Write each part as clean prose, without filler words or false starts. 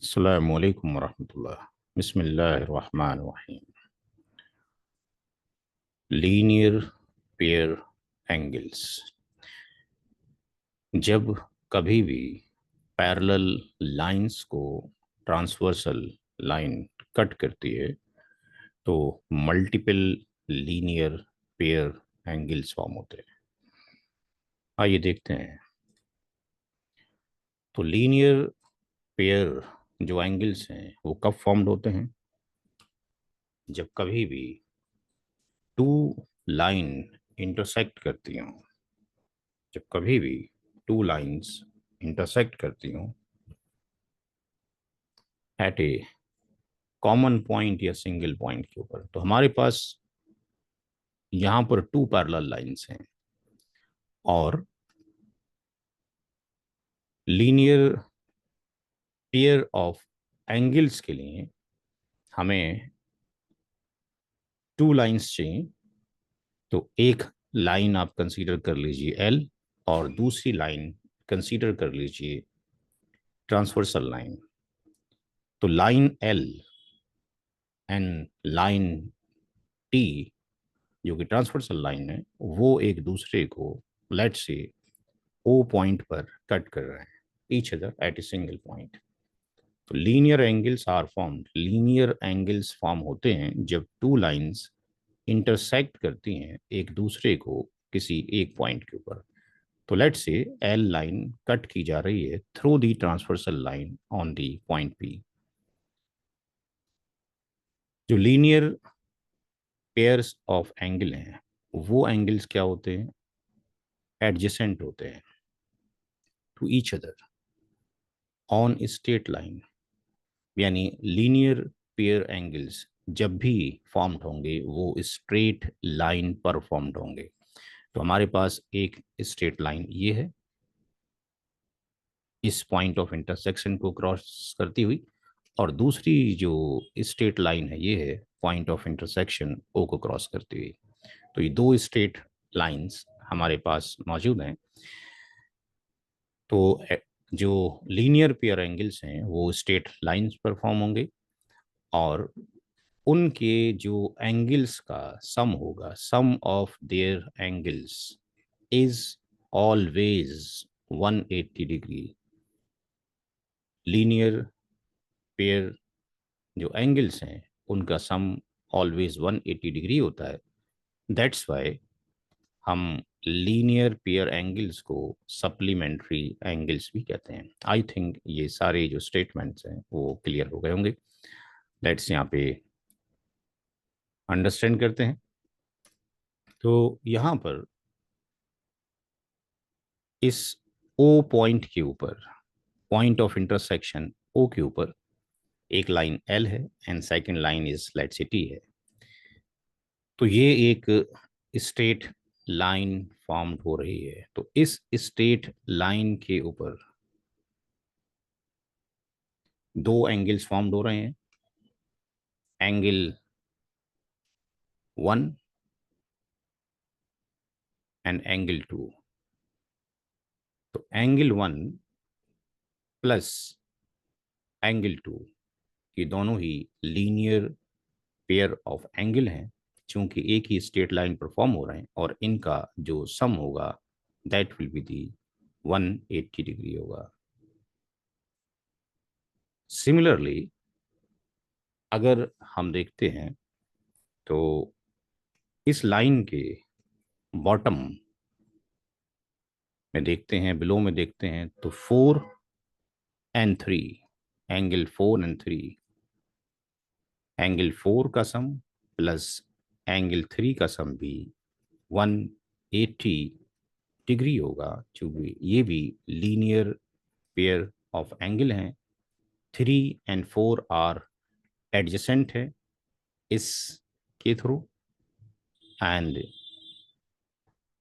अस्सलामु अलैकुम वरहमतुल्लाह। बिस्मिल्लाहिर्रहमानिर्रहीम। Linear pair angles. जब कभी भी पैरेलल लाइंस को ट्रांसवर्सल लाइन कट करती है तो multiple linear pair angles form होते हैं। आइए देखते हैं। तो लीनियर पेयर जो एंगल्स हैं वो कब फॉर्म्ड होते हैं? जब कभी भी टू लाइन इंटरसेक्ट करती हों। जब कभी भी टू लाइंस इंटरसेक्ट करती हों एट ए कॉमन पॉइंट या सिंगल पॉइंट के ऊपर, तो हमारे पास यहाँ पर टू पैरेलल लाइंस हैं और लीनियर पेयर ऑफ एंगल्स के लिए हमें टू लाइंस चाहिए। तो एक लाइन आप कंसीडर कर लीजिए एल और दूसरी लाइन कंसीडर कर लीजिए ट्रांसवर्सल लाइन। तो line L and line T जो कि ट्रांसवर्सल लाइन है वो एक दूसरे को लेट से ओ पॉइंट पर कट कर रहे हैं, each other at a single point. तो linear angles are formed, linear angles form होते हैं जब टू लाइंस इंटरसेक्ट करती हैं एक दूसरे को किसी एक पॉइंट के ऊपर। तो लेट से एल लाइन कट की जा रही है through the transversal line on the point P. जो लीनियर पेयर्स ऑफ एंगल हैं वो एंगल्स क्या होते हैं? एडजेसेंट होते हैं to each other on straight line. यानी लीनियर पेयर एंगल्स जब भी फॉर्म्ड होंगे वो स्ट्रेट लाइन पर फॉर्म्ड होंगे। तो हमारे पास एक स्ट्रेट लाइन ये है इस पॉइंट ऑफ इंटरसेक्शन को क्रॉस करती हुई, और दूसरी जो स्ट्रेट लाइन है ये है पॉइंट ऑफ इंटरसेक्शन ओ को क्रॉस करती हुई। तो ये दो स्ट्रेट लाइंस हमारे पास मौजूद हैं। तो जो लीनियर पेयर एंगल्स हैं वो स्ट्रेट लाइंस पर फॉर्म होंगे और उनके जो एंगल्स का सम होगा, sum of their angles is always 180 degree. Linear pair जो एंगल्स हैं उनका सम ऑलवेज 180 डिग्री होता है। दैट्स वाई हम लीनियर पेयर एंगल्स को सप्लीमेंट्री एंगल्स भी कहते हैं। आई थिंक ये सारे जो स्टेटमेंट्स हैं वो क्लियर हो गए होंगे। लेट्स यहाँ पे अंडरस्टैंड करते हैं। तो यहाँ पर इस ओ पॉइंट के ऊपर, पॉइंट ऑफ इंटरसेक्शन ओ के ऊपर एक लाइन एल है and second line is let say T है। तो ये एक स्ट्रेट लाइन फॉर्म्ड हो रही है। तो इस स्ट्रेट लाइन के ऊपर दो एंगल्स फॉर्म्ड हो रहे हैं, एंगल 1 एंड एंगल 2। तो एंगल 1 प्लस एंगल 2 ये दोनों ही लीनियर पेयर ऑफ एंगल हैं चूंकि एक ही स्ट्रेट लाइन पर फॉर्म हो रहे हैं, और इनका जो सम होगा that will be the 180 degree होगा। सिमिलरली अगर हम देखते हैं तो इस लाइन के बॉटम में देखते हैं, बिलो में देखते हैं तो 4 and 3, एंगल 4 and 3, एंगल 4 का सम प्लस एंगल 3 का सम भी 180 डिग्री होगा क्योंकि ये भी लीनियर पेयर ऑफ एंगल हैं। 3 and 4 आर एडजेसेंट है इस के थ्रू, एंड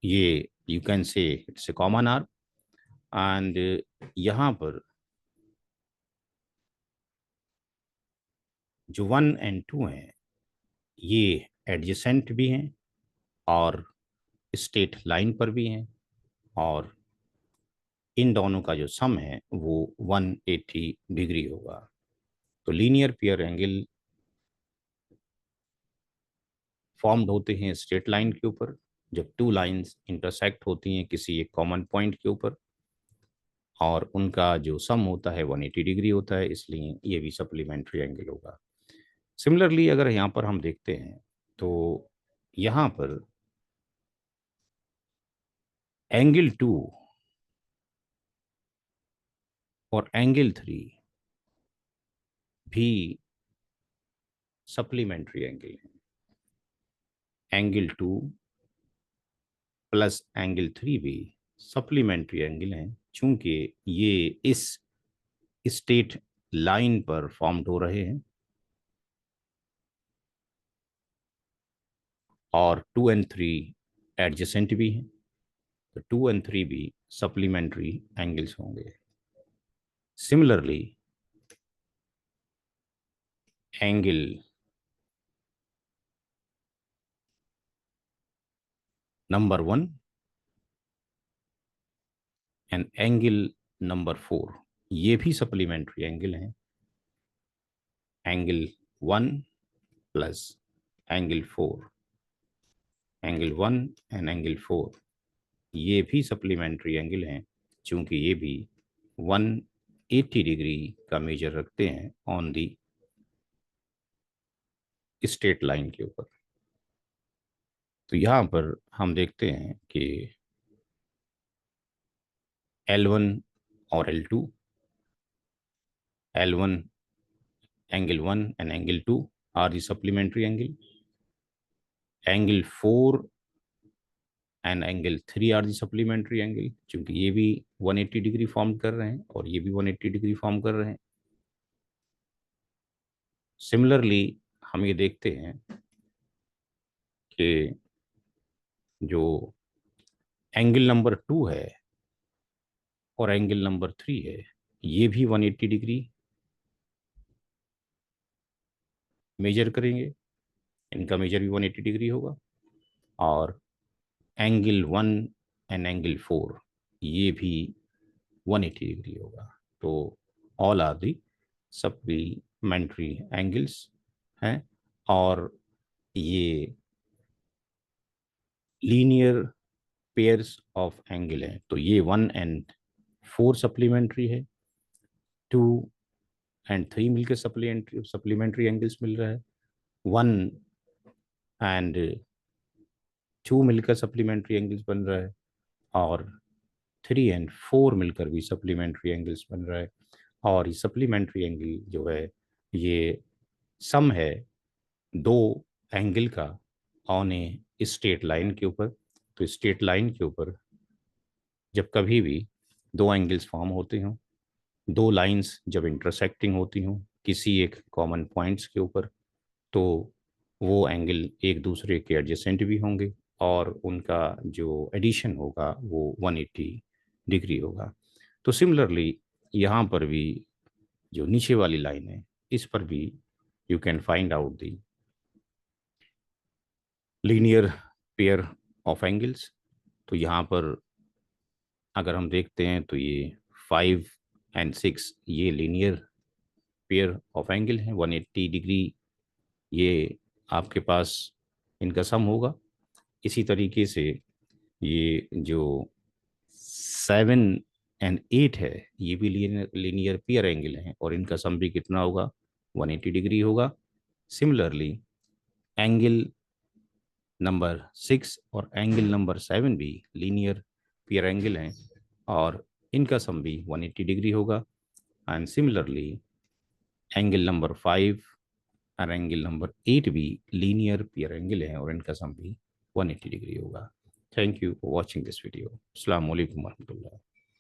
ये you can say it's a common R. And यहाँ पर जो 1 and 2 हैं ये एडजेसेंट भी हैं और स्ट्रेट लाइन पर भी हैं, और इन दोनों का जो सम है वो 180 डिग्री होगा। तो लीनियर पेयर एंगल फॉर्म्ड होते हैं स्ट्रेट लाइन के ऊपर, जब टू लाइंस इंटरसेक्ट होती हैं किसी एक कॉमन पॉइंट के ऊपर, और उनका जो सम होता है 180 डिग्री होता है, इसलिए ये भी सप्लीमेंट्री एंगल होगा। सिमिलरली अगर यहाँ पर हम देखते हैं तो यहाँ पर एंगल 2 और एंगल 3 भी सप्लीमेंट्री एंगल है। एंगल 2 प्लस एंगल 3 भी सप्लीमेंट्री एंगल हैं, चूंकि ये इस स्ट्रेट लाइन पर फॉर्म्ड हो रहे हैं, और 2 एंड 3 एडजेसेंट भी हैं, तो 2 एंड 3 भी सप्लीमेंट्री एंगल्स होंगे। Similarly angle number 1 and angle number 4 ये भी सप्लीमेंट्री एंगल हैं। Angle 1 plus angle 4, angle 1 and angle 4 ये भी सप्लीमेंट्री एंगल हैं, चूंकि ये भी 180 डिग्री का मेजर रखते हैं ऑन दी स्ट्रेट लाइन के ऊपर। तो यहाँ पर हम देखते हैं कि L1 और L2, L1 angle 1 and angle 2 are the supplementary angle. Angle 4 and angle 3 are the supplementary angle, क्योंकि ये भी 180 डिग्री फॉर्म कर रहे हैं और ये भी 180 डिग्री फॉर्म कर रहे हैं। सिमिलरली हम ये देखते हैं कि जो एंगल नंबर 2 है और एंगल नंबर 3 है, ये भी 180 डिग्री मेजर करेंगे, इनका मेजर भी 180 डिग्री होगा। और एंगल 1 एंड एंगल 4 ये भी 180 डिग्री होगा। तो all are the supplementary angles हैं, और ये लीनियर पेयर्स ऑफ एंगल हैं। तो ये 1 एंड 4 सप्लीमेंट्री है, 2 एंड 3 मिलकर सप्लीमेंट्री एंगल्स मिल रहा है, 1 एंड 2 मिलकर सप्लीमेंट्री एंगल्स बन रहा है, और 3 एंड 4 मिलकर भी सप्लीमेंट्री एंगल्स बन रहा है। और ये सप्लीमेंट्री एंगल जो है ये सम है दो एंगल का ऑन ए स्ट्रेट लाइन के ऊपर। तो स्ट्रेट लाइन के ऊपर जब कभी भी दो एंगल्स फॉर्म होते हों, दो लाइंस जब इंटरसेक्टिंग होती हों किसी एक कॉमन पॉइंट्स के ऊपर, तो वो एंगल एक दूसरे के एडजेसेंट भी होंगे और उनका जो एडिशन होगा वो 180 डिग्री होगा। तो सिमिलरली यहाँ पर भी जो नीचे वाली लाइन है इस पर भी you can find out the linear pair of angles. तो यहाँ पर अगर हम देखते हैं तो ये 5 एंड 6 ये लीनियर पेयर ऑफ एंगल हैं 180 डिग्री, ये आपके पास इनका सम होगा। इसी तरीके से ये जो 7 एंड 8 है ये भी लीनियर पेयर एंगल हैं और इनका सम भी कितना होगा, 180 डिग्री होगा। सिमिलरली एंगल नंबर 6 और एंगल नंबर 7 भी लीनियर पेयर एंगल हैं और इनका सम भी 180 डिग्री होगा। एंड सिमिलरली एंगल नंबर 5 और एंगल नंबर 8 भी लीनियर पेयर एंगल हैं और इनका सम भी 180 डिग्री होगा। Thank you for watching this video. अस्सलाम वालेकुम वरहमतुल्लाह।